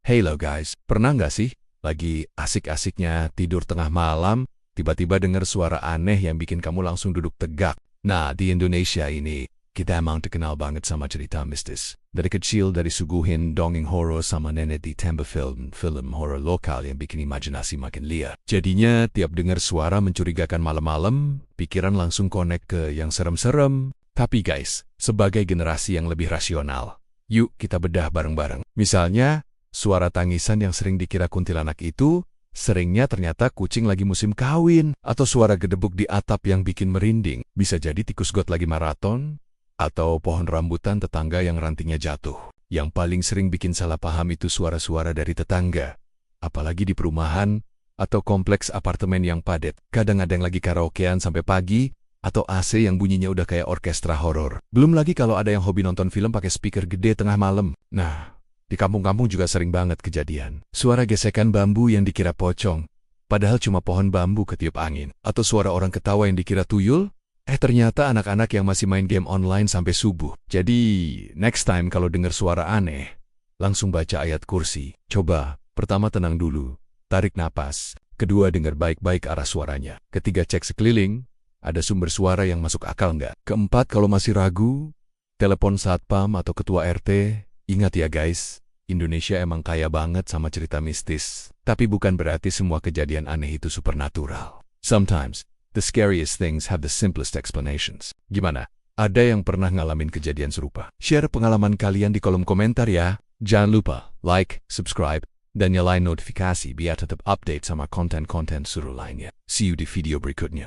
Hello guys, pernah nggak sih lagi asik-asiknya tidur tengah malam, tiba-tiba dengar suara aneh yang bikin kamu langsung duduk tegak? Nah, di Indonesia ini, kita emang terkenal banget sama cerita mistis. Dari kecil dari suguhin dongeng horor sama nenek ditambah film horor lokal yang bikin imajinasi makin liar. Jadinya tiap dengar suara mencurigakan malam-malam, pikiran langsung connect ke yang serem-serem. Tapi guys, sebagai generasi yang lebih rasional, yuk kita bedah bareng-bareng. Misalnya, suara tangisan yang sering dikira kuntilanak itu, seringnya ternyata kucing lagi musim kawin, atau suara gedebuk di atap yang bikin merinding. Bisa jadi tikus got lagi maraton, atau pohon rambutan tetangga yang rantingnya jatuh. Yang paling sering bikin salah paham itu suara-suara dari tetangga. Apalagi di perumahan, atau kompleks apartemen yang padat. Kadang ada yang lagi karaokean sampai pagi, atau AC yang bunyinya udah kayak orkestra horor. Belum lagi kalau ada yang hobi nonton film pakai speaker gede tengah malam. Nah, di kampung-kampung juga sering banget kejadian. Suara gesekan bambu yang dikira pocong, padahal cuma pohon bambu ketiup angin. Atau suara orang ketawa yang dikira tuyul, ternyata anak-anak yang masih main game online sampai subuh. Jadi, next time kalau dengar suara aneh, langsung baca ayat kursi. Coba, pertama tenang dulu, tarik napas. Kedua, dengar baik-baik arah suaranya. Ketiga, cek sekeliling, ada sumber suara yang masuk akal nggak? Keempat, kalau masih ragu, telepon satpam atau ketua RT. Ingat ya guys, Indonesia emang kaya banget sama cerita mistis. Tapi bukan berarti semua kejadian aneh itu supernatural. Sometimes, the scariest things have the simplest explanations. Gimana? Ada yang pernah ngalamin kejadian serupa? Share pengalaman kalian di kolom komentar ya. Jangan lupa like, subscribe, dan nyalain notifikasi biar tetap update sama konten-konten seru lainnya. See you di video berikutnya.